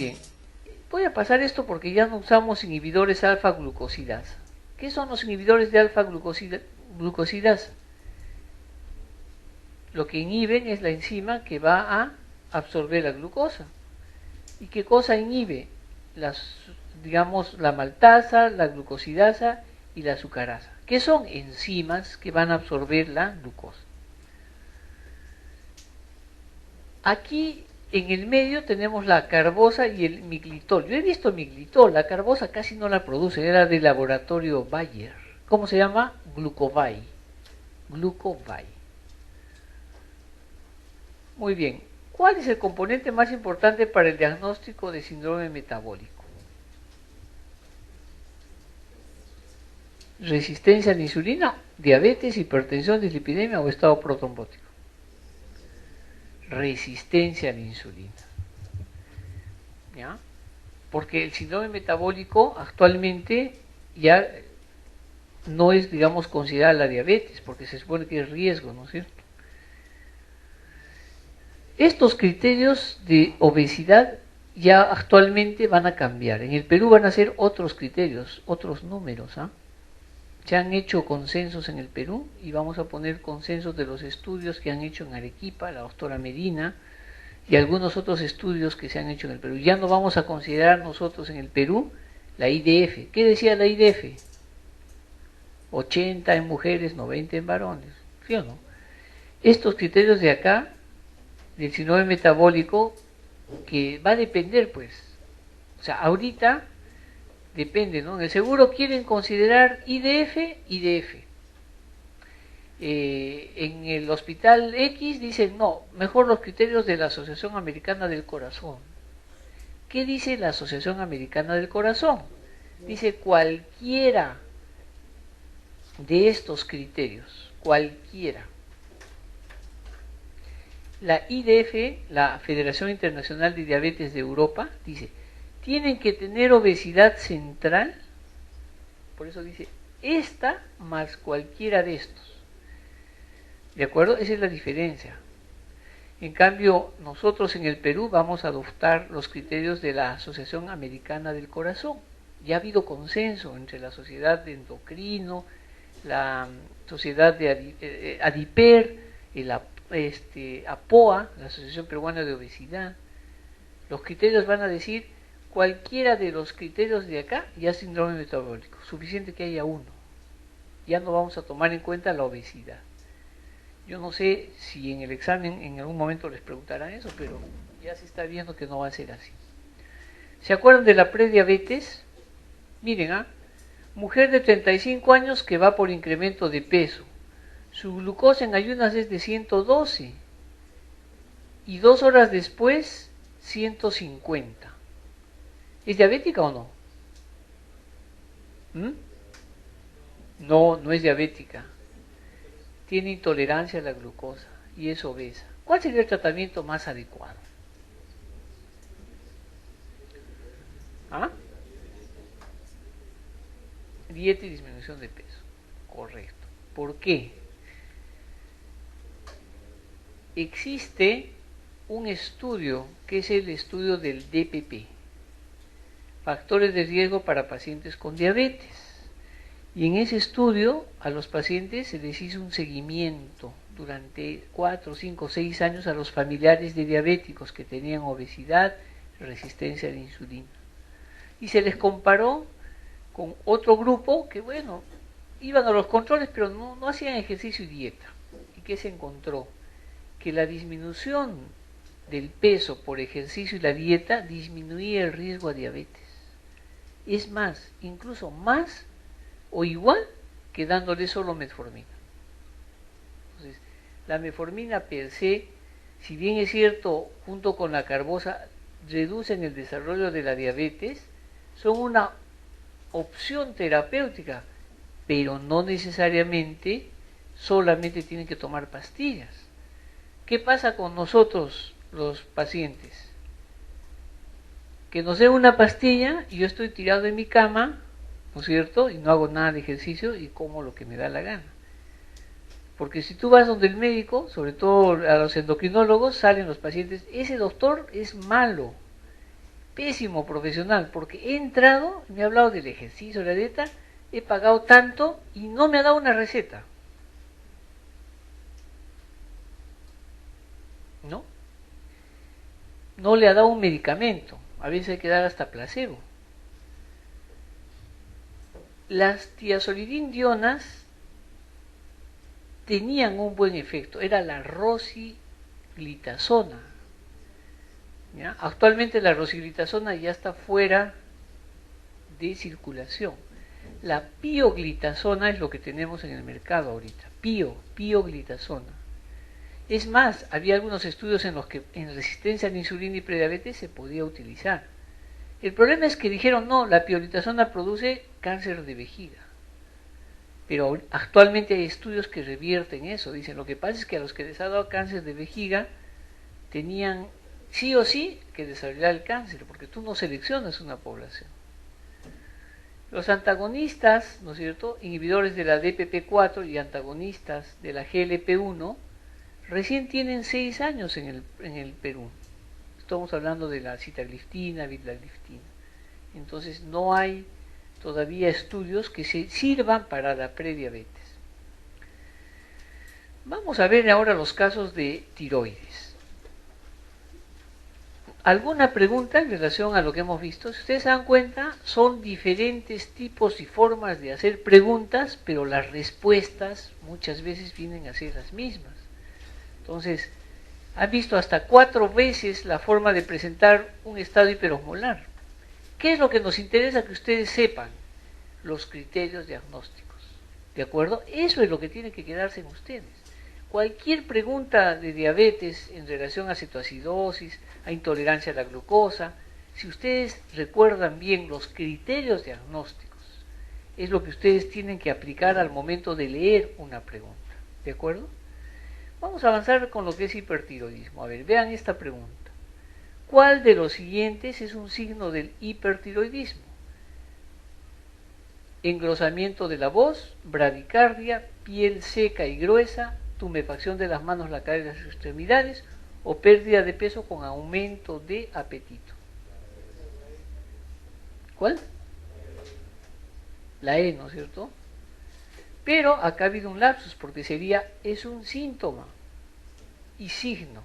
Bien, voy a pasar esto porque ya no usamos inhibidores alfa-glucosidasa. ¿Qué son los inhibidores de alfa-glucosidasa? Lo que inhiben es la enzima que va a absorber la glucosa. ¿Y qué cosa inhibe? Digamos, la maltasa, la glucosidasa y la azucarasa, que son enzimas que van a absorber la glucosa. Aquí en el medio tenemos la carbosa y el miglitol. Yo he visto miglitol, la carbosa casi no la produce, era del laboratorio Bayer. ¿Cómo se llama? Glucovay. Glucovay. Muy bien. ¿Cuál es el componente más importante para el diagnóstico de síndrome metabólico? Resistencia a la insulina, diabetes, hipertensión, dislipidemia o estado protrombótico. Resistencia a la insulina. ¿Ya? Porque el síndrome metabólico actualmente ya no es, digamos, considerada la diabetes, porque se supone que es riesgo, ¿no es cierto? Estos criterios de obesidad ya actualmente van a cambiar. En el Perú van a ser otros criterios, otros números. Se han hecho consensos en el Perú y vamos a poner consensos de los estudios que han hecho en Arequipa, la doctora Medina, y algunos otros estudios que se han hecho en el Perú. Ya no vamos a considerar nosotros en el Perú la IDF. ¿Qué decía la IDF? 80 en mujeres, 90 en varones. ¿Sí o no? Estos criterios de acá, del síndrome metabólico, que va a depender, pues. O sea, ahorita depende, ¿no? En el seguro quieren considerar IDF. En el hospital X dicen, no, mejor los criterios de la Asociación Americana del Corazón. ¿Qué dice la Asociación Americana del Corazón? Dice cualquiera de estos criterios, cualquiera. La IDF, la Federación Internacional de Diabetes de Europa, dice, tienen que tener obesidad central, por eso dice, esta más cualquiera de estos. ¿De acuerdo? Esa es la diferencia. En cambio, nosotros en el Perú vamos a adoptar los criterios de la Asociación Americana del Corazón. Ya ha habido consenso entre la Sociedad de Endocrino, la Sociedad de ADIPER, APOA, la Asociación Peruana de Obesidad. Los criterios van a decir, cualquiera de los criterios de acá ya es síndrome metabólico, suficiente que haya uno. Ya no vamos a tomar en cuenta la obesidad. Yo no sé si en el examen en algún momento les preguntarán eso, pero ya se está viendo que no va a ser así. ¿Se acuerdan de la prediabetes? Miren, mujer de 35 años que va por incremento de peso. Su glucosa en ayunas es de 112 y 2 horas después 150. ¿Es diabética o no? No, no es diabética. Tiene intolerancia a la glucosa y es obesa. ¿Cuál sería el tratamiento más adecuado? Dieta y disminución de peso. Correcto. ¿Por qué? Existe un estudio que es el estudio del DPP, factores de riesgo para pacientes con diabetes. Y en ese estudio a los pacientes se les hizo un seguimiento durante 4, 5, 6 años a los familiares de diabéticos que tenían obesidad, resistencia a la insulina. Y se les comparó con otro grupo que, bueno, iban a los controles pero no hacían ejercicio y dieta. ¿Y qué se encontró? Que la disminución del peso por ejercicio y la dieta disminuía el riesgo a diabetes. Es más, incluso más o igual que dándole solo metformina. Entonces, la metformina per se, si bien es cierto, junto con la carbosa, reducen el desarrollo de la diabetes, son una opción terapéutica, pero no necesariamente solamente tienen que tomar pastillas. ¿Qué pasa con nosotros los pacientes? Que nos den una pastilla y yo estoy tirado en mi cama, ¿no es cierto? Y no hago nada de ejercicio y como lo que me da la gana. Porque si tú vas donde el médico, sobre todo a los endocrinólogos, salen los pacientes, ese doctor es malo, pésimo profesional, porque he entrado, me ha hablado del ejercicio, la dieta, he pagado tanto y no me ha dado una receta. ¿No? No le ha dado un medicamento, a veces hay que dar hasta placebo. Las tiazolidindionas tenían un buen efecto, era la rosiglitazona. ¿Ya? Actualmente la rosiglitazona ya está fuera de circulación. La pioglitazona es lo que tenemos en el mercado ahorita, pioglitazona. Es más, había algunos estudios en los que en resistencia a la insulina y prediabetes se podía utilizar. El problema es que dijeron, no, la pioglitazona produce cáncer de vejiga. Pero actualmente hay estudios que revierten eso. Dicen, lo que pasa es que a los que les ha dado cáncer de vejiga tenían sí o sí que desarrollar el cáncer, porque tú no seleccionas una población. Los antagonistas, ¿no es cierto?, inhibidores de la DPP4 y antagonistas de la GLP1, recién tienen 6 años en el Perú. Estamos hablando de la sitagliftina, vildagliftina. Entonces no hay todavía estudios que se sirvan para la prediabetes. Vamos a ver ahora los casos de tiroides. ¿Alguna pregunta en relación a lo que hemos visto? Si ustedes se dan cuenta, son diferentes tipos y formas de hacer preguntas, pero las respuestas muchas veces vienen a ser las mismas. Entonces, han visto hasta 4 veces la forma de presentar un estado hiperosmolar. ¿Qué es lo que nos interesa que ustedes sepan? Los criterios diagnósticos. ¿De acuerdo? Eso es lo que tiene que quedarse en ustedes. Cualquier pregunta de diabetes en relación a cetoacidosis, a intolerancia a la glucosa, si ustedes recuerdan bien los criterios diagnósticos, es lo que ustedes tienen que aplicar al momento de leer una pregunta. ¿De acuerdo? Vamos a avanzar con lo que es hipertiroidismo. A ver, vean esta pregunta. ¿Cuál de los siguientes es un signo del hipertiroidismo? Engrosamiento de la voz, bradicardia, piel seca y gruesa, tumefacción de las manos, la cadera y las extremidades, o pérdida de peso con aumento de apetito. ¿Cuál? La E, ¿no es cierto? Pero acá ha habido un lapsus, porque es un síntoma y signo.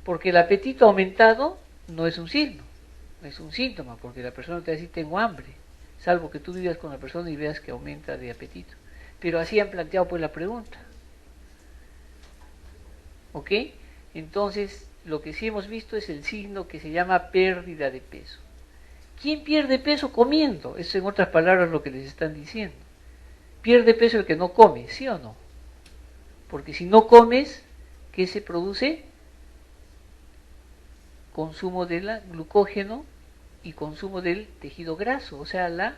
Porque el apetito aumentado no es un signo, no es un síntoma, porque la persona te va a decir tengo hambre, salvo que tú vivas con la persona y veas que aumenta de apetito. Pero así han planteado pues la pregunta. ¿Ok? Entonces, lo que sí hemos visto es el signo que se llama pérdida de peso. ¿Quién pierde peso comiendo? Eso en otras palabras lo que les están diciendo. Pierde peso el que no come, ¿sí o no? Porque si no comes, ¿qué se produce? Consumo del glucógeno y consumo del tejido graso, o sea, la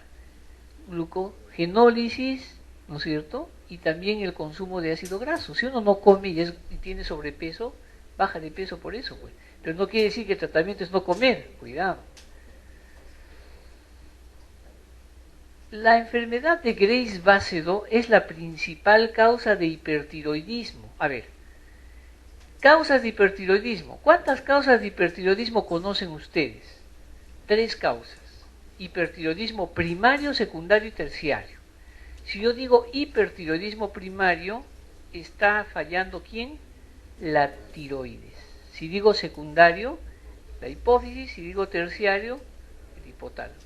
glucogenólisis, ¿no es cierto? Y también el consumo de ácido graso. Si uno no come y tiene sobrepeso, baja de peso por eso, pues. Pero no quiere decir que el tratamiento es no comer, cuidado. La enfermedad de Graves-Basedow es la principal causa de hipertiroidismo. A ver, causas de hipertiroidismo. ¿Cuántas causas de hipertiroidismo conocen ustedes? 3 causas. Hipertiroidismo primario, secundario y terciario. Si yo digo hipertiroidismo primario, ¿está fallando quién? La tiroides. Si digo secundario, la hipófisis. Si digo terciario, el hipotálamo.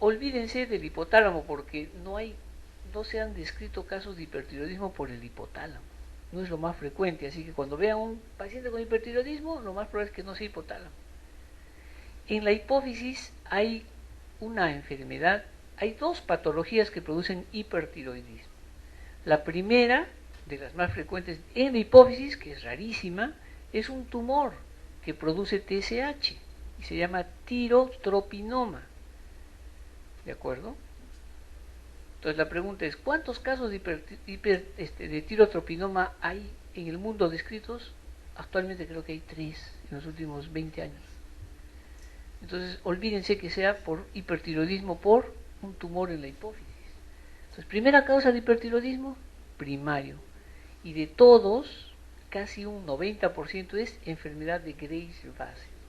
Olvídense del hipotálamo porque no se han descrito casos de hipertiroidismo por el hipotálamo. No es lo más frecuente, así que cuando vean un paciente con hipertiroidismo, lo más probable es que no sea hipotálamo. En la hipófisis hay una enfermedad, hay 2 patologías que producen hipertiroidismo. La primera, de las más frecuentes en la hipófisis, que es rarísima, es un tumor que produce TSH y se llama tirotropinoma. ¿De acuerdo? Entonces la pregunta es, ¿cuántos casos de tirotropinoma hay en el mundo descritos? Actualmente creo que hay 3 en los últimos 20 años. Entonces olvídense que sea por hipertiroidismo por un tumor en la hipófisis. Entonces, primera causa de hipertiroidismo, primario. Y de todos, casi un 90% es enfermedad de Graves-Basedow.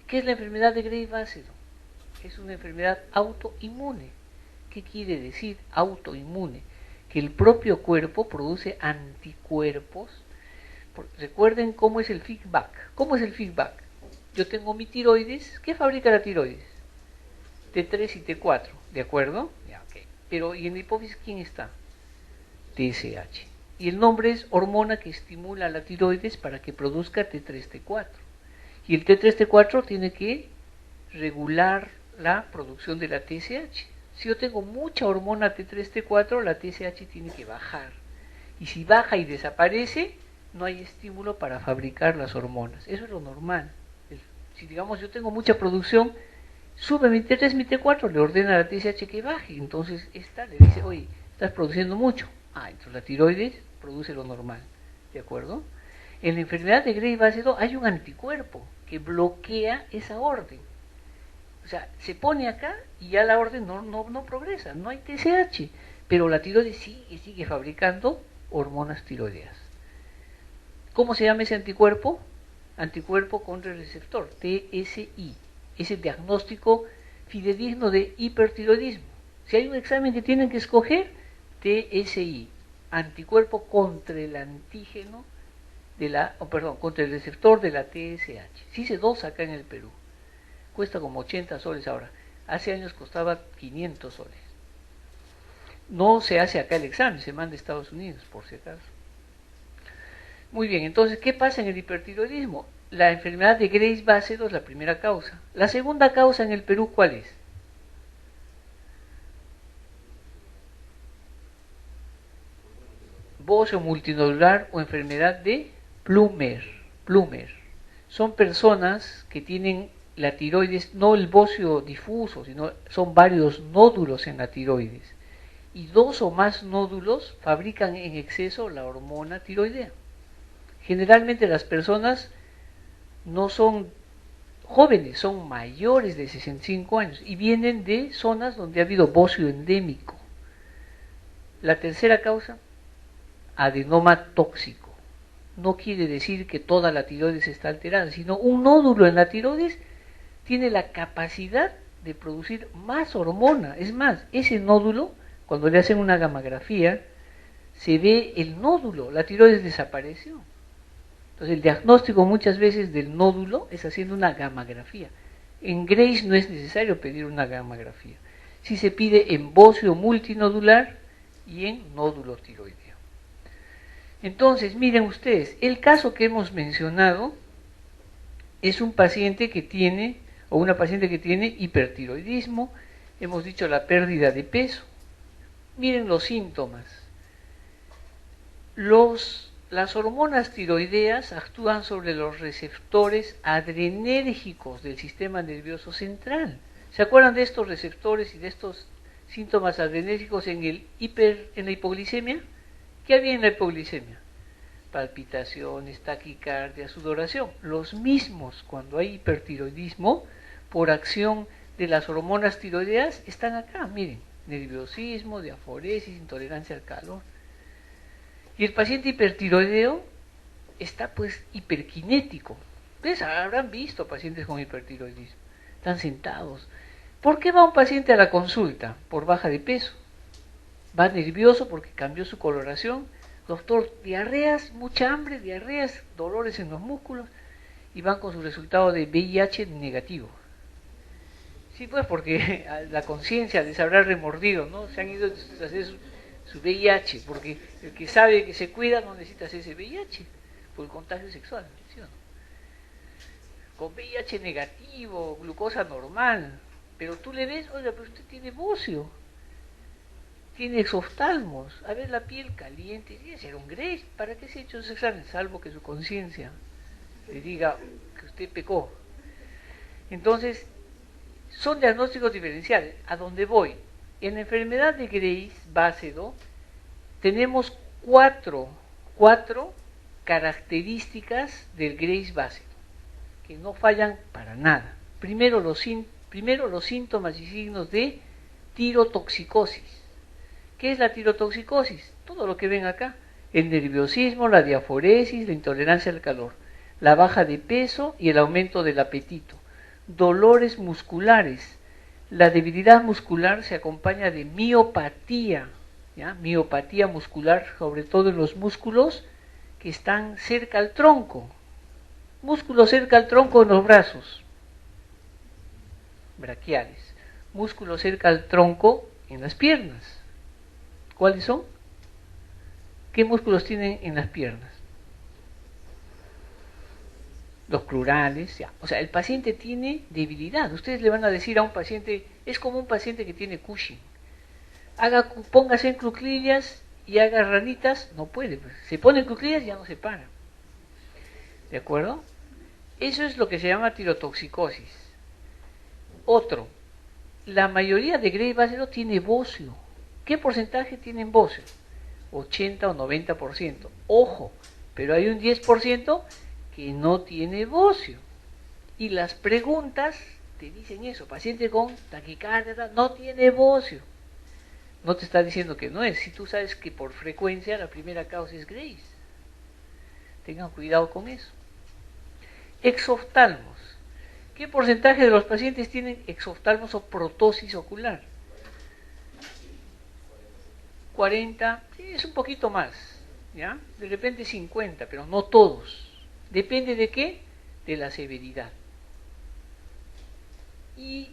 ¿Qué es la enfermedad de Graves-Basedow? Es una enfermedad autoinmune. ¿Qué quiere decir autoinmune? Que el propio cuerpo produce anticuerpos. Recuerden cómo es el feedback. ¿Cómo es el feedback? Yo tengo mi tiroides. ¿Qué fabrica la tiroides? T3 y T4, ¿de acuerdo? Ya, okay. Pero ¿y en la hipófisis quién está? TSH. Y el nombre es hormona que estimula la tiroides para que produzca T3, T4. Y el T3, T4 tiene que regular la producción de la TSH. Si yo tengo mucha hormona T3, T4, la TSH tiene que bajar. Y si baja y desaparece, no hay estímulo para fabricar las hormonas. Eso es lo normal. Si digamos yo tengo mucha producción, sube mi T3, mi T4, le ordena a la TSH que baje. Entonces esta le dice, oye, estás produciendo mucho. Entonces la tiroides produce lo normal. ¿De acuerdo? En la enfermedad de Graves-Basedow hay un anticuerpo que bloquea esa orden. O sea, se pone acá y ya la orden no progresa, no hay TSH. Pero la tiroides sigue fabricando hormonas tiroideas. ¿Cómo se llama ese anticuerpo? Anticuerpo contra el receptor, TSI. Es el diagnóstico fidedigno de hipertiroidismo. Si hay un examen que tienen que escoger, TSI, anticuerpo contra el antígeno contra el receptor de la TSH. Se hice 2 acá en el Perú. Cuesta como 80 soles ahora. Hace años costaba 500 soles. No se hace acá el examen, se manda a Estados Unidos, por si acaso. Muy bien, entonces, ¿qué pasa en el hipertiroidismo? La enfermedad de Graves-Basedow es la primera causa. La segunda causa en el Perú, ¿cuál es? Bocio multinodular o enfermedad de Plummer. Son personas que tienen la tiroides, no el bocio difuso, sino son varios nódulos en la tiroides. Y 2 o más nódulos fabrican en exceso la hormona tiroidea. Generalmente las personas no son jóvenes, son mayores de 65 años y vienen de zonas donde ha habido bocio endémico. La tercera causa, adenoma tóxico. No quiere decir que toda la tiroides está alterada, sino un nódulo en la tiroides tiene la capacidad de producir más hormona. Es más, ese nódulo, cuando le hacen una gamografía, se ve el nódulo, la tiroides desapareció. Entonces el diagnóstico muchas veces del nódulo es haciendo una gamografía. En Graves no es necesario pedir una gamografía. Sí se pide en bocio multinodular y en nódulo tiroideo. Entonces, miren ustedes, el caso que hemos mencionado es un paciente que tiene, o una paciente que tiene hipertiroidismo, hemos dicho la pérdida de peso. Miren los síntomas. Las hormonas tiroideas actúan sobre los receptores adrenérgicos del sistema nervioso central. ¿Se acuerdan de estos receptores y de estos síntomas adrenérgicos en la hipoglicemia? ¿Qué había en la hipoglicemia? Palpitaciones, taquicardia, sudoración. Los mismos cuando hay hipertiroidismo por acción de las hormonas tiroideas están acá, miren, nerviosismo, diaforesis, intolerancia al calor. Y el paciente hipertiroideo está pues hiperkinético. Ustedes habrán visto pacientes con hipertiroidismo. Están sentados. ¿Por qué va un paciente a la consulta? Por baja de peso. Va nervioso porque cambió su coloración. Doctor, diarreas, mucha hambre, diarreas, dolores en los músculos. Y van con su resultado de VIH negativo. Sí, pues porque la conciencia les habrá remordido, ¿no? Se han ido a hacer su VIH, porque el que sabe que se cuida no necesita hacerse VIH por el contagio sexual, ¿sí o no? Con VIH negativo, glucosa normal, pero tú le ves, oiga, pero usted tiene bocio, tiene exoftalmos, a ver la piel caliente, tiene que ser un Graves, ¿para qué se ha hecho ese examen? Salvo que su conciencia le diga que usted pecó. Entonces, son diagnósticos diferenciales. ¿A dónde voy? En la enfermedad de Graves-Basedow tenemos cuatro características del Graves-Basedow que no fallan para nada. Primero los síntomas y signos de tirotoxicosis. ¿Qué es la tirotoxicosis? Todo lo que ven acá. El nerviosismo, la diaforesis, la intolerancia al calor, la baja de peso y el aumento del apetito. dolores musculares. La debilidad muscular se acompaña de miopatía, ¿ya? Miopatía muscular, sobre todo en los músculos que están cerca al tronco. Músculos cerca al tronco en los brazos, braquiales. Músculos cerca al tronco en las piernas. ¿Cuáles son? ¿Qué músculos tienen en las piernas? Los crurales, ya. O sea, el paciente tiene debilidad. Ustedes le van a decir a un paciente, es como un paciente que tiene Cushing. Póngase en cuclillas y haga ranitas, no puede. Pues. Se pone en cuclillas y ya no se para. ¿De acuerdo? Eso es lo que se llama tirotoxicosis. Otro, la mayoría de Gray Bacillus tiene bocio. ¿Qué porcentaje tienen bocio? 80 o 90%. Ojo, pero hay un 10% que no tiene bocio. Y las preguntas te dicen eso. Paciente con taquicardia no tiene bocio. No te está diciendo que no es. Si tú sabes que por frecuencia la primera causa es Graves. Tengan cuidado con eso. Exoftalmos. ¿Qué porcentaje de los pacientes tienen exoftalmos o protosis ocular? 40, sí, es un poquito más, ¿ya? De repente 50, pero no todos. Depende de qué, de la severidad. ¿Y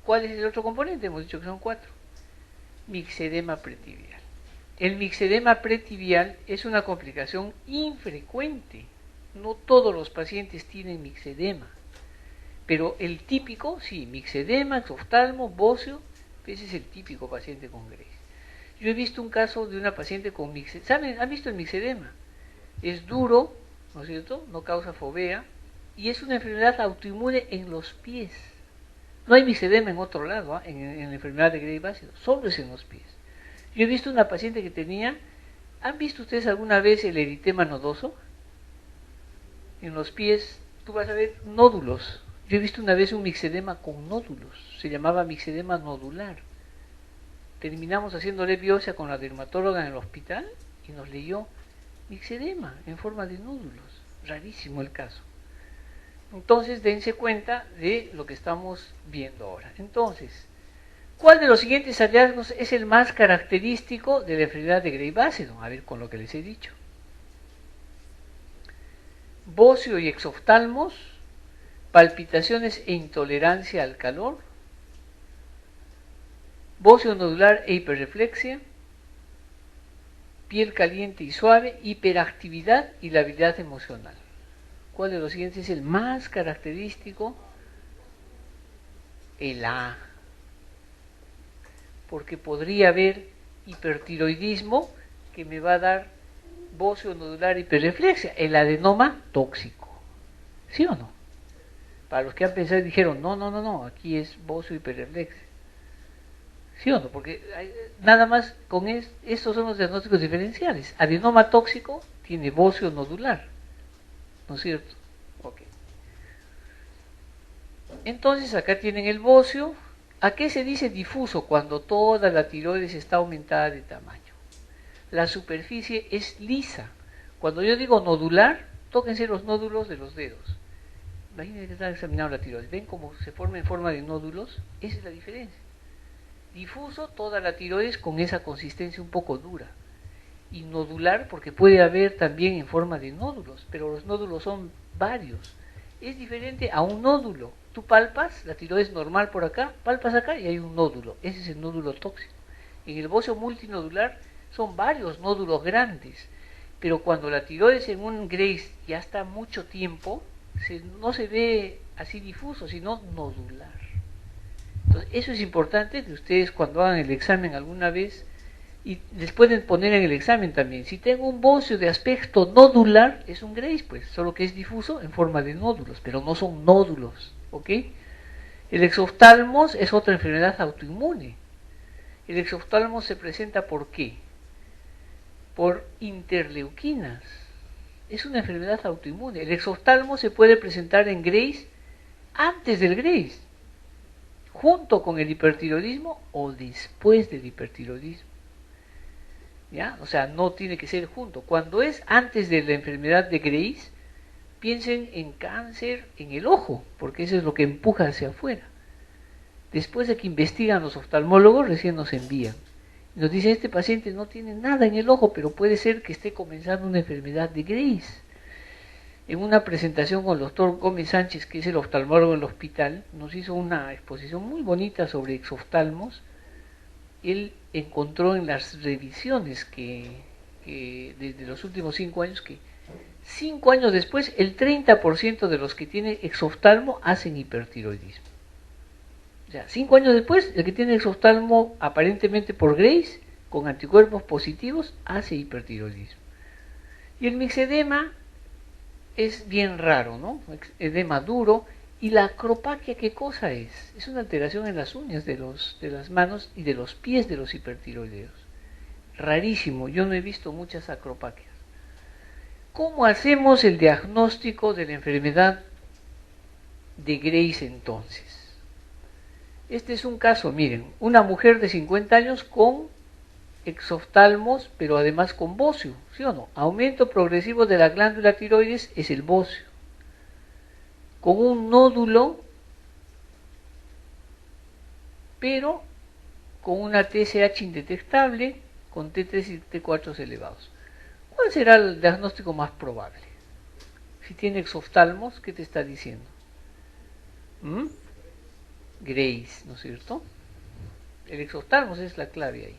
cuál es el otro componente? Hemos dicho que son 4. Mixedema pretibial. El mixedema pretibial es una complicación infrecuente. No todos los pacientes tienen mixedema. Pero el típico, sí, mixedema, exoftalmo, bocio, ese es el típico paciente con Graves. Yo he visto un caso de una paciente con mixedema. ¿Saben? ¿Han visto el mixedema? Es duro, ¿no es cierto? No causa fovea y es una enfermedad autoinmune en los pies. No hay mixedema en otro lado, ¿eh? en la enfermedad de Graves Bacillus, solo es en los pies. Yo he visto una paciente que tenía, ¿han visto ustedes alguna vez el eritema nodoso? En los pies tú vas a ver nódulos. Yo he visto una vez un mixedema con nódulos, se llamaba mixedema nodular. Terminamos haciéndole biopsia con la dermatóloga en el hospital y nos leyó mixedema en forma de nódulos. Rarísimo el caso. Entonces dense cuenta de lo que estamos viendo ahora. Entonces, ¿cuál de los siguientes hallazgos es el más característico de la enfermedad de Graves Bacillus? A ver, con lo que les he dicho. Bocio y exoftalmos, palpitaciones e intolerancia al calor, bocio nodular e hiperreflexia, piel caliente y suave, hiperactividad y labilidad emocional. ¿Cuál de los siguientes es el más característico? El A. Porque podría haber hipertiroidismo que me va a dar bocio nodular hiperreflexia, el adenoma tóxico. ¿Sí o no? Para los que han pensado y dijeron, no, aquí es bocio hiperreflexia. ¿Sí o no? Porque nada más con estos son los diagnósticos diferenciales. Adenoma tóxico tiene bocio nodular. ¿No es cierto? Ok. Entonces acá tienen el bocio. ¿A qué se dice difuso? Cuando toda la tiroides está aumentada de tamaño. La superficie es lisa. Cuando yo digo nodular, tóquense los nódulos de los dedos. Imagínense que están examinando la tiroides. ¿Ven cómo se forma en forma de nódulos? Esa es la diferencia. Difuso, toda la tiroides con esa consistencia un poco dura. Y nodular, porque puede haber también en forma de nódulos, pero los nódulos son varios. Es diferente a un nódulo. Tú palpas, la tiroides normal por acá, palpas acá y hay un nódulo. Ese es el nódulo tóxico. En el bocio multinodular son varios nódulos grandes, pero cuando la tiroides en un Graves ya está mucho tiempo, no se ve así difuso, sino nodular. Entonces, eso es importante que ustedes cuando hagan el examen alguna vez, y les pueden poner en el examen también, si tengo un bocio de aspecto nodular, es un Graves, pues, solo que es difuso en forma de nódulos, pero no son nódulos, ¿ok? El exoftalmos es otra enfermedad autoinmune. El exoftalmos se presenta ¿por qué? Por interleuquinas. Es una enfermedad autoinmune. El exoftalmos se puede presentar en Graves antes del Graves, junto con el hipertiroidismo o después del hipertiroidismo. ¿Ya? O sea, no tiene que ser junto. Cuando es antes de la enfermedad de Graves, piensen en cáncer en el ojo, porque eso es lo que empuja hacia afuera. Después de que investigan los oftalmólogos, recién nos envían. Nos dice, este paciente no tiene nada en el ojo, pero puede ser que esté comenzando una enfermedad de Grace. En una presentación con el doctor Gómez Sánchez, que es el oftalmólogo del hospital, nos hizo una exposición muy bonita sobre exoftalmos. Él encontró en las revisiones que desde los últimos 5 años, que 5 años después el 30% de los que tienen exoftalmo hacen hipertiroidismo. O sea, 5 años después, el que tiene exoftalmo aparentemente por Grace, con anticuerpos positivos, hace hipertiroidismo. Y el mixedema es bien raro, ¿no? Edema duro. ¿Y la acropaquia qué cosa es? Es una alteración en las uñas de las manos y de los pies de los hipertiroideos. Rarísimo, yo no he visto muchas acropaquias. ¿Cómo hacemos el diagnóstico de la enfermedad de Grace entonces? Este es un caso, miren, una mujer de 50 años con exoftalmos, pero además con bocio, ¿sí o no? Aumento progresivo de la glándula tiroides es el bocio, con un nódulo, pero con una TSH indetectable, con T3 y T4 elevados. ¿Cuál será el diagnóstico más probable? Si tiene exoftalmos, ¿qué te está diciendo? Grace, ¿no es cierto? El exoftalmos es la clave ahí.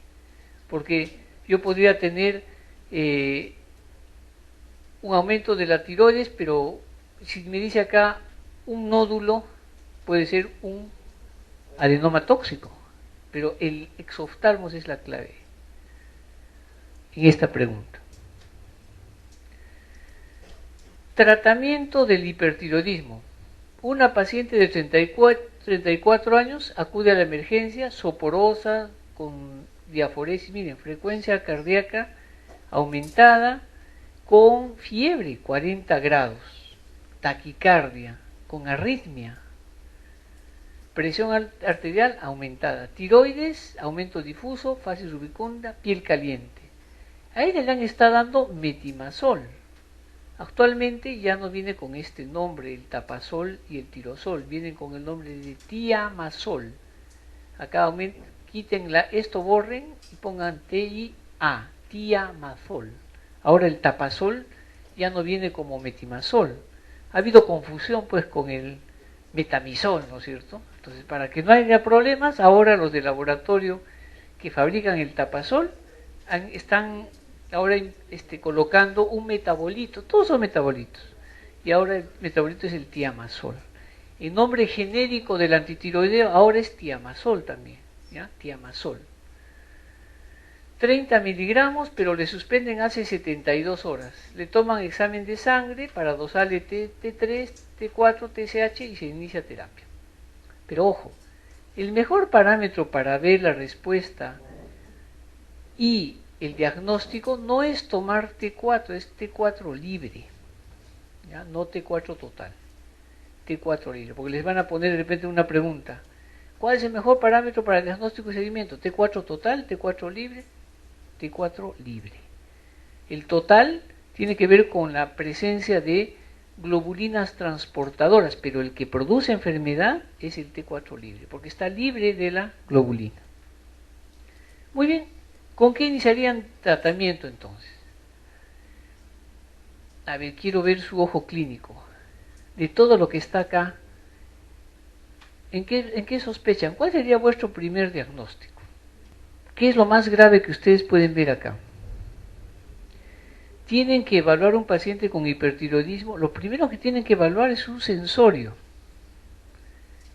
Porque yo podría tener un aumento de la tiroides, pero si me dice acá un nódulo, puede ser un adenoma tóxico. Pero el exoftalmos es la clave en esta pregunta. Tratamiento del hipertiroidismo. Una paciente de 34 años acude a la emergencia soporosa con diaforesis, miren, frecuencia cardíaca aumentada, con fiebre 40 grados, taquicardia, con arritmia, presión arterial aumentada, tiroides, aumento difuso, fase rubicunda, piel caliente. A ella le han estado dando metimazol. Actualmente ya no viene con este nombre, el tapazol y el tirosol, vienen con el nombre de tiamazol. Acá quiten esto, borren y pongan TIA, tiamazol. Ahora el tapazol ya no viene como metimazol. Ha habido confusión pues con el metamisol, ¿no es cierto? Entonces, para que no haya problemas, ahora los de laboratorio que fabrican el tapazol están ahora colocando un metabolito, todos son metabolitos, y ahora el metabolito es el tiamazol. El nombre genérico del antitiroideo ahora es tiamazol también, ¿ya? Tiamazol. 30 miligramos, pero le suspenden hace 72 horas. Le toman examen de sangre para dosarle T3, T4, TSH y se inicia terapia. Pero ojo, el mejor parámetro para ver la respuesta y el diagnóstico no es tomar T4, es T4 libre, ¿ya? No T4 total, T4 libre, porque les van a poner de repente una pregunta. ¿Cuál es el mejor parámetro para el diagnóstico y seguimiento? ¿T4 total, T4 libre? T4 libre. El total tiene que ver con la presencia de globulinas transportadoras, pero el que produce enfermedad es el T4 libre, porque está libre de la globulina. Muy bien, ¿con qué iniciarían tratamiento entonces? A ver, quiero ver su ojo clínico. De todo lo que está acá, ¿en qué sospechan? ¿Cuál sería vuestro primer diagnóstico? ¿Qué es lo más grave que ustedes pueden ver acá? Tienen que evaluar un paciente con hipertiroidismo. Lo primero que tienen que evaluar es un sensorio.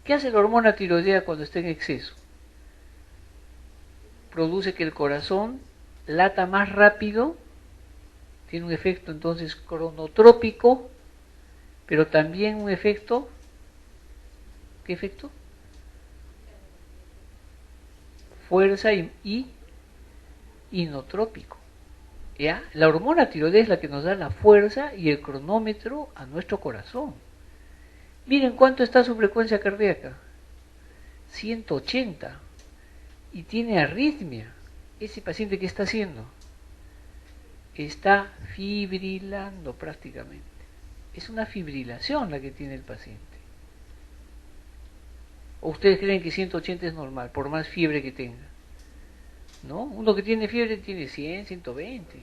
¿Qué hace la hormona tiroidea cuando está en exceso? Produce que el corazón lata más rápido, tiene un efecto entonces cronotrópico, pero también un efecto, ¿qué efecto? Fuerza y inotrópico. ¿Ya? La hormona tiroidea es la que nos da la fuerza y el cronómetro a nuestro corazón. Miren cuánto está su frecuencia cardíaca, 180, y tiene arritmia. Ese paciente, ¿qué está haciendo? Está fibrilando prácticamente. es una fibrilación la que tiene el paciente. ¿O ustedes creen que 180 es normal, por más fiebre que tenga? ¿No? Uno que tiene fiebre tiene 100, 120.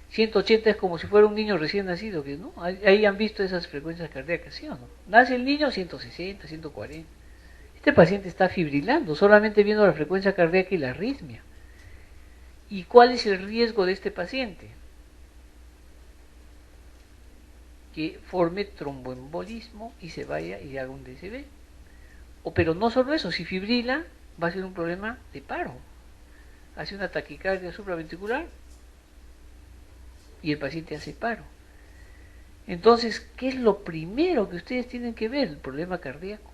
180 es como si fuera un niño recién nacido, que no, ahí han visto esas frecuencias cardíacas, ¿sí o no? Nace el niño 160, 140. Este paciente está fibrilando, solamente viendo la frecuencia cardíaca y la arritmia. ¿Y cuál es el riesgo de este paciente? Que forme tromboembolismo y se vaya y haga un DCB. Pero no solo eso, si fibrila, va a ser un problema de paro. Hace una taquicardia supraventricular y el paciente hace paro. Entonces, ¿qué es lo primero que ustedes tienen que ver? El problema cardíaco.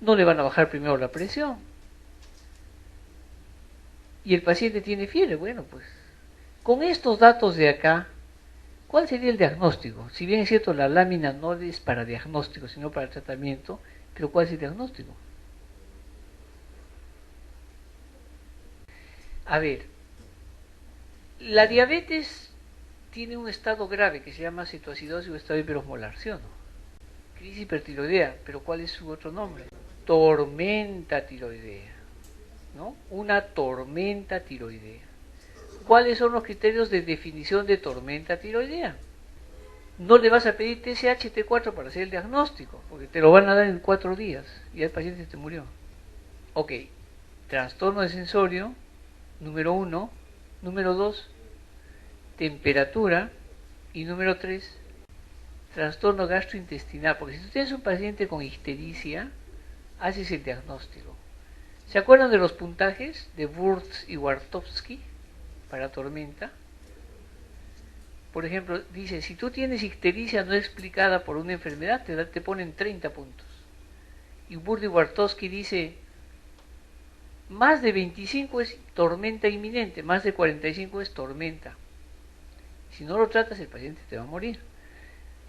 No le van a bajar primero la presión. Y el paciente tiene fiebre. Bueno, pues, con estos datos de acá, ¿cuál sería el diagnóstico? Si bien es cierto, la lámina no es para diagnóstico, sino para tratamiento, pero ¿cuál es el diagnóstico? A ver, la diabetes tiene un estado grave que se llama cetoacidosis o estado hiperosmolar, ¿sí o no? Crisis hipertiroidea, pero ¿cuál es su otro nombre? Tormenta tiroidea, ¿no? Una tormenta tiroidea. ¿Cuáles son los criterios de definición de tormenta tiroidea? No le vas a pedir TSH, T4 para hacer el diagnóstico, porque te lo van a dar en 4 días y el paciente te murió. Ok, trastorno de sensorio, número 1, número 2, temperatura y número 3, trastorno gastrointestinal, porque si tú tienes un paciente con ictericia, haces el diagnóstico. ¿Se acuerdan de los puntajes de Wurtz y Wartowski para tormenta? Por ejemplo, dice, si tú tienes ictericia no explicada por una enfermedad, te ponen 30 puntos. Y Wurtz y Wartowski dice, más de 25 es tormenta inminente, más de 45 es tormenta. Si no lo tratas, el paciente te va a morir.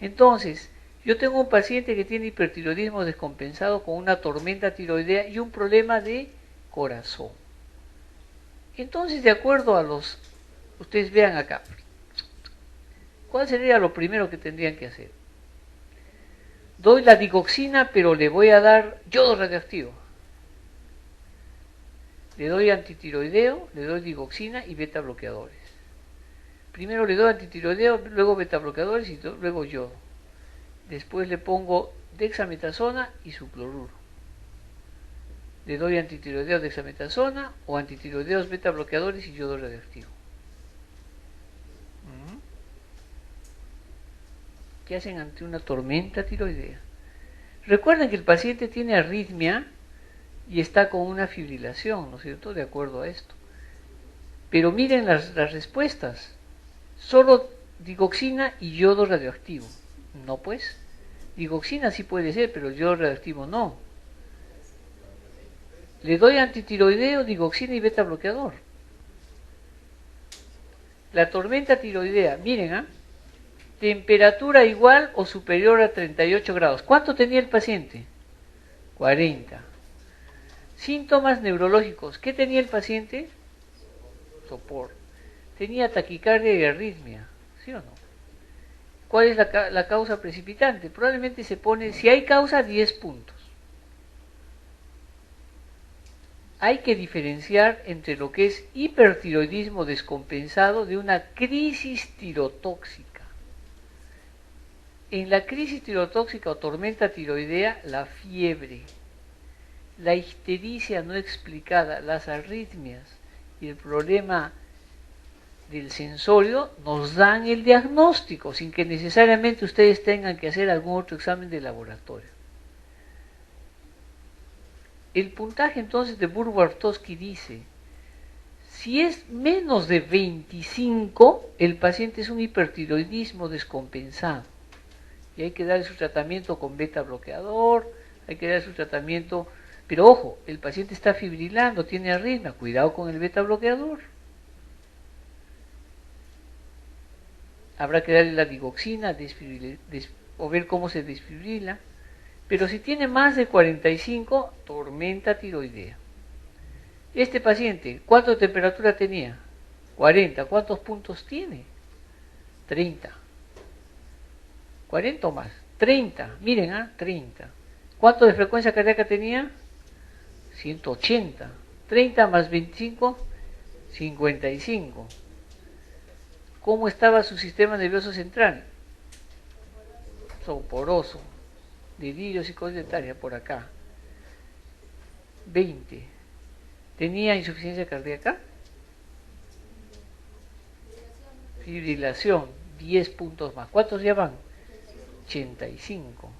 Entonces, yo tengo un paciente que tiene hipertiroidismo descompensado con una tormenta tiroidea y un problema de corazón. Entonces, de acuerdo a los... Ustedes vean acá. ¿Cuál sería lo primero que tendrían que hacer? Doy la digoxina, pero le voy a dar yodo radioactivo. Le doy antitiroideo, le doy digoxina y beta bloqueadores. Primero le doy antitiroideo, luego beta bloqueadores y luego yodo. Después le pongo dexametasona y su cloruro. Le doy antitiroideo, dexametasona o antitiroideos, beta bloqueadores y yodo radioactivo. ¿Qué hacen ante una tormenta tiroidea? Recuerden que el paciente tiene arritmia y está con una fibrilación, ¿no es cierto?, de acuerdo a esto. Pero miren las respuestas. Solo digoxina y yodo radioactivo. No, pues. Digoxina sí puede ser, pero yodo radioactivo no. Le doy antitiroideo, digoxina y beta bloqueador. La tormenta tiroidea, miren, temperatura igual o superior a 38 grados. ¿Cuánto tenía el paciente? 40. Síntomas neurológicos. ¿Qué tenía el paciente? Sopor. Tenía taquicardia y arritmia, ¿sí o no? ¿Cuál es la causa precipitante? Probablemente se pone, si hay causa, 10 puntos. Hay que diferenciar entre lo que es hipertiroidismo descompensado de una crisis tirotóxica. En la crisis tirotóxica o tormenta tiroidea, la fiebre, la ictericia no explicada, las arritmias y el problema del sensorio nos dan el diagnóstico sin que necesariamente ustedes tengan que hacer algún otro examen de laboratorio. El puntaje entonces de Wurtz-Wartowski dice, si es menos de 25, el paciente es un hipertiroidismo descompensado. Y hay que darle su tratamiento con beta bloqueador, hay que darle su tratamiento, pero ojo, el paciente está fibrilando, tiene arritmia, cuidado con el beta bloqueador. Habrá que darle la digoxina o ver cómo se desfibrila. Pero si tiene más de 45, tormenta tiroidea. Este paciente, ¿cuánto de temperatura tenía? 40. ¿Cuántos puntos tiene? 30. 40 o más, 30, miren, 30. ¿Cuánto de frecuencia cardíaca tenía? 180. 30 más 25, 55. ¿Cómo estaba su sistema nervioso central? Soporoso. Delirio psicodetaria por acá. 20. ¿Tenía insuficiencia cardíaca? Fibrilación, 10 puntos más. ¿Cuántos ya van? 85.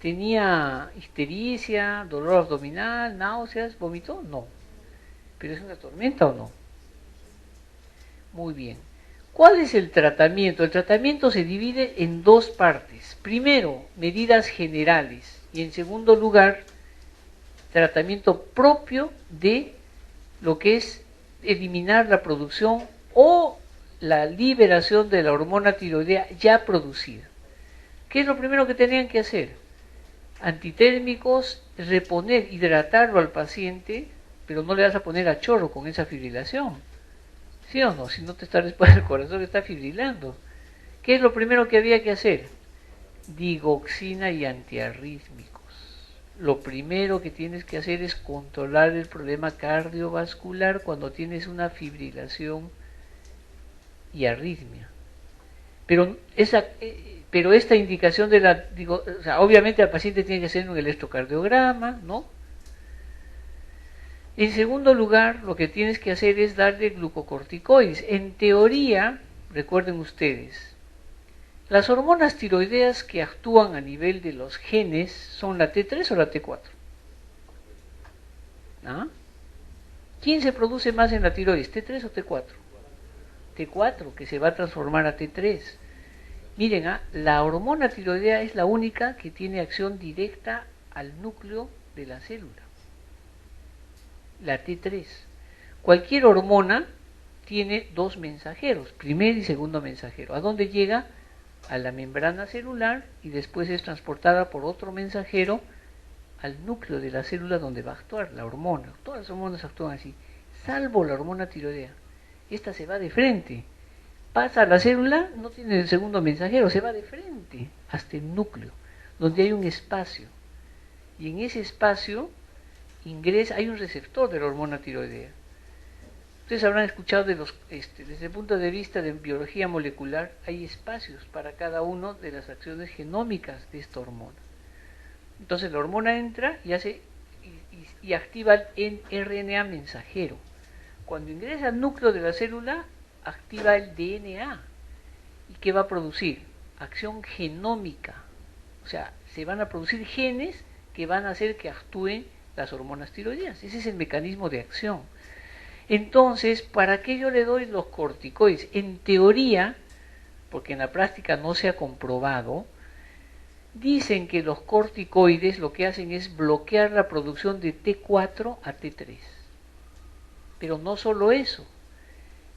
¿Tenía histericia, dolor abdominal, náuseas, vómito? No. ¿Pero es una tormenta o no? Muy bien. ¿Cuál es el tratamiento? El tratamiento se divide en dos partes. Primero, medidas generales. Y en segundo lugar, tratamiento propio de lo que es eliminar la producción o la liberación de la hormona tiroidea ya producida. ¿Qué es lo primero que tenían que hacer? Antitérmicos, reponer, hidratarlo al paciente, pero no le vas a poner a chorro con esa fibrilación. ¿Sí o no? Si no te está respondiendo el corazón, está fibrilando. ¿Qué es lo primero que había que hacer? Digoxina y antiarrítmicos. Lo primero que tienes que hacer es controlar el problema cardiovascular cuando tienes una fibrilación y arritmia. Pero esta indicación de la, o sea, obviamente al paciente tiene que hacer un electrocardiograma, ¿no? En segundo lugar, lo que tienes que hacer es darle glucocorticoides. En teoría, recuerden ustedes, las hormonas tiroideas que actúan a nivel de los genes son la T3 o la T4. ¿Ah? ¿Quién se produce más en la tiroides, T3 o T4? T4, que se va a transformar a T3. Miren, la hormona tiroidea es la única que tiene acción directa al núcleo de la célula. La T3. Cualquier hormona tiene dos mensajeros, primer y segundo mensajero. ¿A dónde llega? A la membrana celular y después es transportada por otro mensajero al núcleo de la célula donde va a actuar la hormona. Todas las hormonas actúan así, salvo la hormona tiroidea. Esta se va de frente, pasa a la célula, no tiene el segundo mensajero, se va de frente hasta el núcleo, donde hay un espacio. Y en ese espacio ingresa, hay un receptor de la hormona tiroidea. Ustedes habrán escuchado desde el punto de vista de biología molecular, hay espacios para cada una de las acciones genómicas de esta hormona. Entonces la hormona entra y hace y activa el RNA mensajero. Cuando ingresa al núcleo de la célula, activa el DNA. ¿Y qué va a producir? Acción genómica. O sea, se van a producir genes que van a hacer que actúen las hormonas tiroideas. Ese es el mecanismo de acción. Entonces, ¿para qué yo le doy los corticoides? En teoría, porque en la práctica no se ha comprobado, dicen que los corticoides lo que hacen es bloquear la producción de T4 a T3. Pero no solo eso.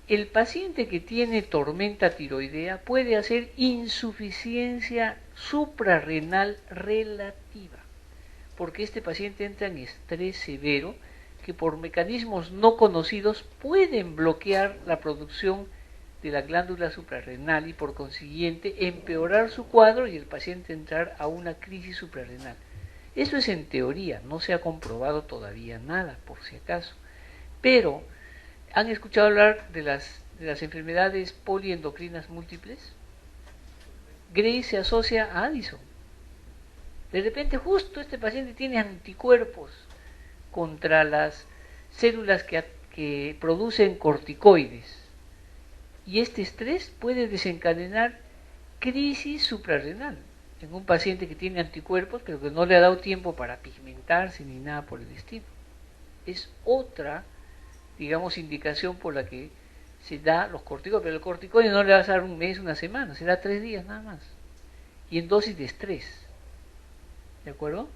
El paciente que tiene tormenta tiroidea puede hacer insuficiencia suprarrenal relativa, porque este paciente entra en estrés severo que por mecanismos no conocidos pueden bloquear la producción de la glándula suprarrenal y por consiguiente empeorar su cuadro y el paciente entrar a una crisis suprarrenal. Eso es en teoría, no se ha comprobado todavía nada, por si acaso. Pero, ¿han escuchado hablar de las enfermedades poliendocrinas múltiples? Grace se asocia a Addison. De repente justo este paciente tiene anticuerpos contra las células que producen corticoides. Y este estrés puede desencadenar crisis suprarrenal en un paciente que tiene anticuerpos, pero que no le ha dado tiempo para pigmentarse ni nada por el estilo. Es otra, digamos, indicación por la que se da los corticoides, pero el corticoide no le vas a dar un mes, una semana, se da 3 días nada más. Y en dosis de estrés. ¿De acuerdo?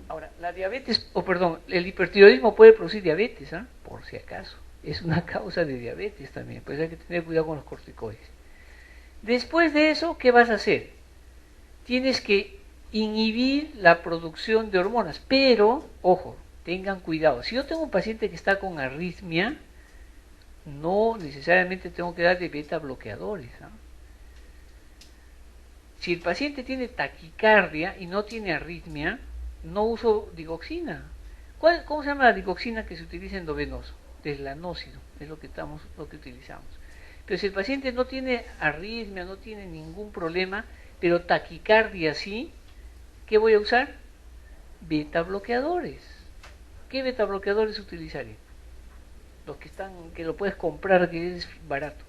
Ahora, la diabetes, el hipertiroidismo puede producir diabetes, por si acaso. Es una causa de diabetes también, pues hay que tener cuidado con los corticoides. Después de eso, ¿qué vas a hacer? Tienes que inhibir la producción de hormonas, pero, ojo, tengan cuidado. Si yo tengo un paciente que está con arritmia, no necesariamente tengo que darle beta bloqueadores. Si el paciente tiene taquicardia y no tiene arritmia, no uso digoxina. ¿Cómo se llama la digoxina que se utiliza endovenoso? Deslanócido, es lo que utilizamos. Pero si el paciente no tiene arritmia, no tiene ningún problema, pero taquicardia sí, ¿qué voy a usar? Beta bloqueadores. ¿Qué beta bloqueadores utilizaré? Los que lo puedes comprar, que es barato.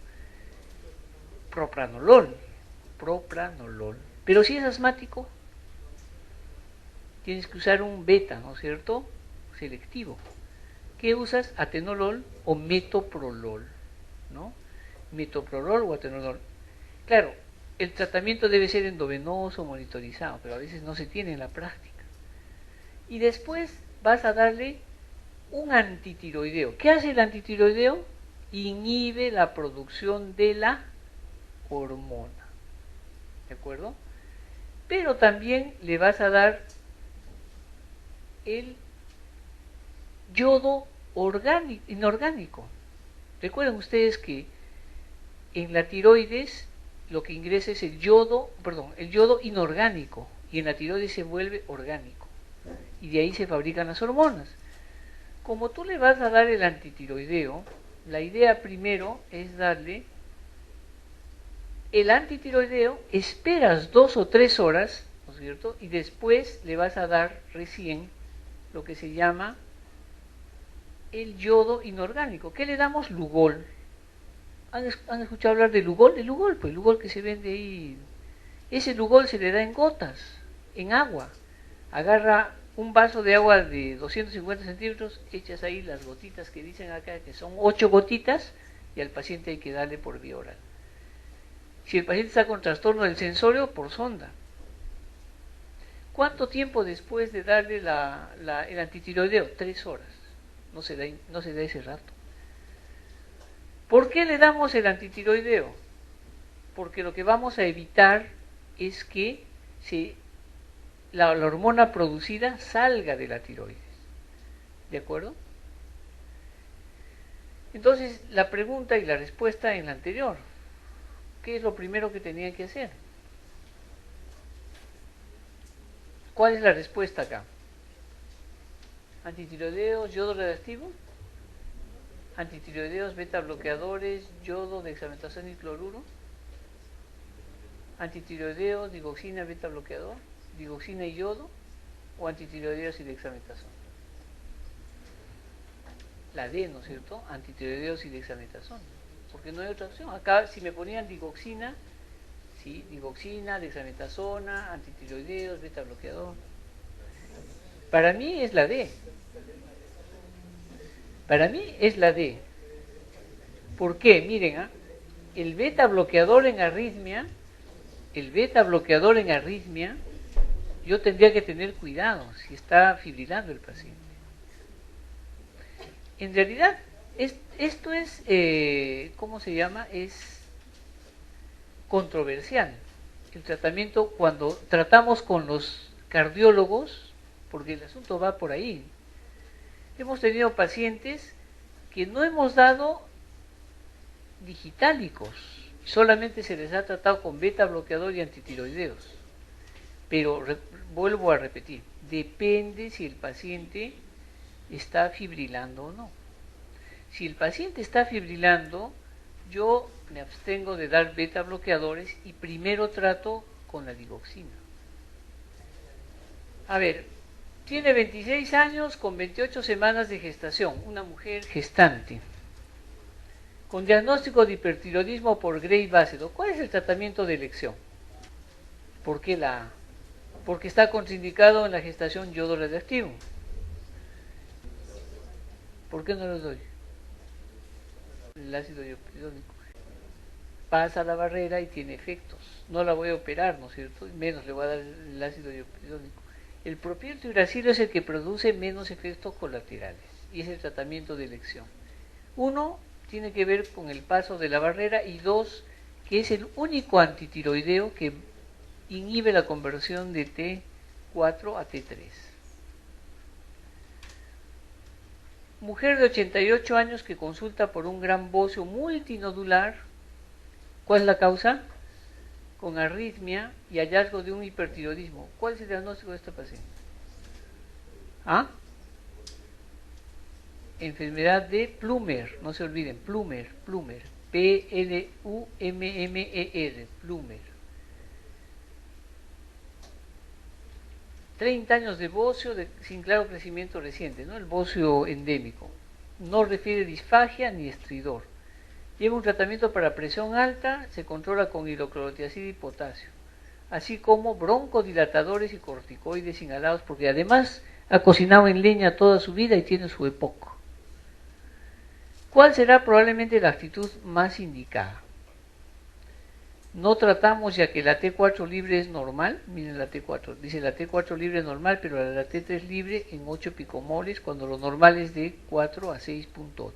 Propranolol. Pero si es asmático, tienes que usar un beta, ¿no es cierto? Selectivo. ¿Qué usas? Atenolol o metoprolol, ¿no? Metoprolol o atenolol. Claro, el tratamiento debe ser endovenoso, monitorizado, pero a veces no se tiene en la práctica. Y después vas a darle un antitiroideo. ¿Qué hace el antitiroideo? Inhibe la producción de la hormona. ¿De acuerdo? Pero también le vas a dar el yodo inorgánico. Recuerden ustedes que en la tiroides lo que ingresa es el yodo inorgánico, y en la tiroides se vuelve orgánico, y de ahí se fabrican las hormonas. Como tú le vas a dar el antitiroideo, la idea primero es darle el antitiroideo, esperas 2 o 3 horas, ¿no es cierto? Y después le vas a dar recién lo que se llama el yodo inorgánico. ¿Qué le damos? Lugol. ¿Han escuchado hablar de Lugol? El Lugol, pues el Lugol que se vende ahí. Ese Lugol se le da en gotas, en agua. Agarra un vaso de agua de 250 centímetros, echas ahí las gotitas que dicen acá, que son 8 gotitas, y al paciente hay que darle por vía oral. Si el paciente está con trastorno del sensorio, por sonda. ¿Cuánto tiempo después de darle el antitiroideo? 3 horas. No se da ese rato. ¿Por qué le damos el antitiroideo? Porque lo que vamos a evitar es que la hormona producida salga de la tiroides. ¿De acuerdo? Entonces, la pregunta y la respuesta en la anterior. ¿Qué es lo primero que tenían que hacer? ¿Cuál es la respuesta acá? Antitiroideos, yodo radioactivo, antitiroideos, beta bloqueadores, yodo, dexametasona y cloruro, antitiroideos, digoxina, beta bloqueador, digoxina y yodo, o antitiroideos y dexametasona. La D, ¿no es cierto? Antitiroideos y dexametasona, porque no hay otra opción. Acá si me ponían digoxina, sí, digoxina, dexametasona, antitiroideos, beta bloqueador. Para mí es la D. Para mí es la D. ¿Por qué? Miren, el beta bloqueador en arritmia, yo tendría que tener cuidado si está fibrilando el paciente. En realidad, esto es, ¿cómo se llama? Es controversial. El tratamiento, cuando tratamos con los cardiólogos, porque el asunto va por ahí. Hemos tenido pacientes que no hemos dado digitálicos, solamente se les ha tratado con beta bloqueador y antitiroideos. Pero vuelvo a repetir, depende si el paciente está fibrilando o no. Si el paciente está fibrilando, yo me abstengo de dar beta bloqueadores y primero trato con la digoxina. A ver, tiene 26 años con 28 semanas de gestación, una mujer gestante, con diagnóstico de hipertiroidismo por Graves ácido. ¿Cuál es el tratamiento de elección? ¿Por qué la A? Porque está contraindicado en la gestación yodo radioactivo. ¿Por qué no lo doy? El ácido iopidónico pasa la barrera y tiene efectos. No la voy a operar, ¿no es cierto? Menos le voy a dar el ácido iopidónico. El propilto uracilo es el que produce menos efectos colaterales y es el tratamiento de elección. Uno, tiene que ver con el paso de la barrera, y dos, que es el único antitiroideo que inhibe la conversión de T4 a T3. Mujer de 88 años que consulta por un gran bocio multinodular. ¿Cuál es la causa? con arritmia y hallazgo de un hipertiroidismo. ¿Cuál es el diagnóstico de esta paciente? ¿Ah? Enfermedad de Plummer, no se olviden, Plummer, P-L-U-M-M-E-R, Plummer. 30 años de bocio sin claro crecimiento reciente, ¿no? El bocio endémico. No refiere disfagia ni estridor. Lleva un tratamiento para presión alta, se controla con hidroclorotiazida y potasio, así como broncodilatadores y corticoides inhalados, porque además ha cocinado en leña toda su vida y tiene su EPOC. ¿Cuál será probablemente la actitud más indicada? No tratamos ya que la T4 libre es normal, miren la T4, dice la T4 libre es normal, pero la T3 libre en 8 picomoles, cuando lo normal es de 4 a 6.8.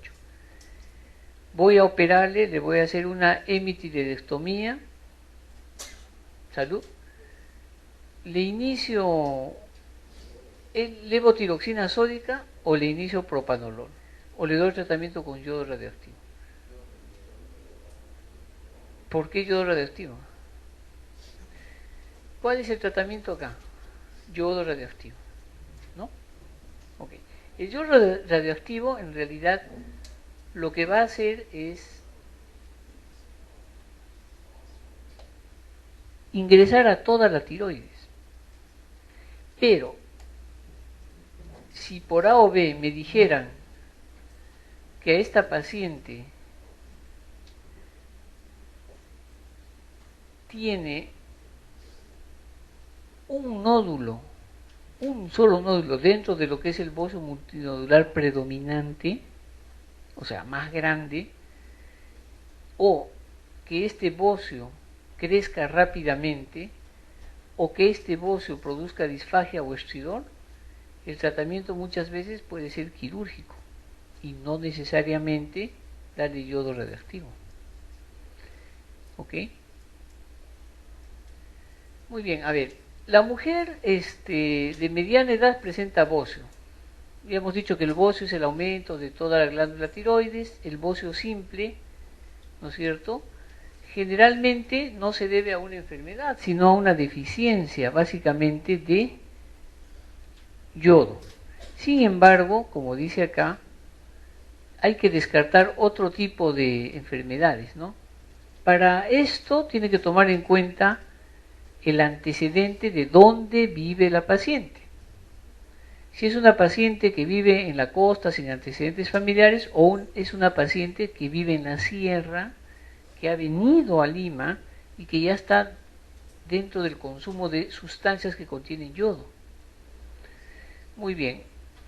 Voy a operarle, le voy a hacer una hemitiroidectomía. Salud. Le inicio levotiroxina sódica o le inicio propanolol, o le doy tratamiento con yodo radioactivo. ¿Por qué yodo radioactivo? ¿Cuál es el tratamiento acá? Yodo radioactivo, ¿no? Ok. El yodo radioactivo en realidad lo que va a hacer es ingresar a toda la tiroides. Pero si por A o B me dijeran que a esta paciente tiene un nódulo, un solo nódulo dentro de lo que es el bocio multinodular predominante, o sea, más grande, o que este bocio crezca rápidamente, o que este bocio produzca disfagia o estridor, el tratamiento muchas veces puede ser quirúrgico y no necesariamente darle yodo radioactivo. ¿Ok? Muy bien, a ver, la mujer de mediana edad presenta bocio. Ya hemos dicho que el bocio es el aumento de toda la glándula tiroides, el bocio simple, ¿no es cierto? Generalmente no se debe a una enfermedad, sino a una deficiencia, básicamente, de yodo. Sin embargo, como dice acá, hay que descartar otro tipo de enfermedades, ¿no? Para esto tiene que tomar en cuenta el antecedente de dónde vive la paciente. Si es una paciente que vive en la costa sin antecedentes familiares o es una paciente que vive en la sierra, que ha venido a Lima y que ya está dentro del consumo de sustancias que contienen yodo. Muy bien,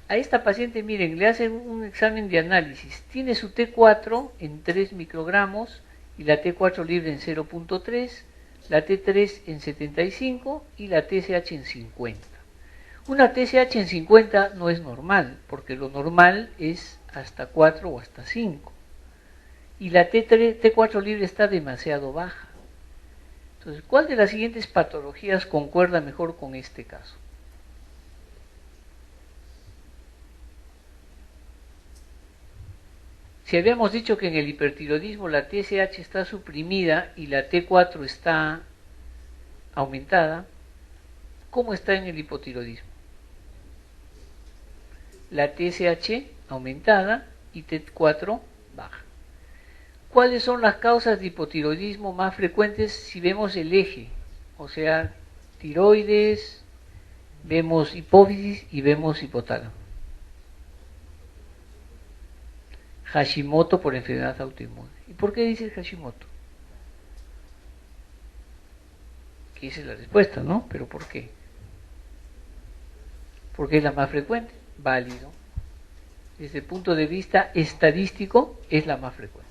a esta paciente, miren, le hacen un examen de análisis. Tiene su T4 en 3 microgramos y la T4 libre en 0.3, la T3 en 75 y la TSH en 50. Una TSH en 50 no es normal, porque lo normal es hasta 4 o hasta 5. Y la T4 libre está demasiado baja. Entonces, ¿cuál de las siguientes patologías concuerda mejor con este caso? Si habíamos dicho que en el hipertiroidismo la TSH está suprimida y la T4 está aumentada, ¿cómo está en el hipotiroidismo? La TSH aumentada y T4 baja. ¿Cuáles son las causas de hipotiroidismo más frecuentes si vemos el eje? O sea, tiroides, vemos hipófisis y vemos hipotálamo. Hashimoto por enfermedad autoinmune. ¿Y por qué dice Hashimoto? Que esa es la respuesta, ¿no? ¿Pero por qué? Porque es la más frecuente. Válido. Desde el punto de vista estadístico, es la más frecuente.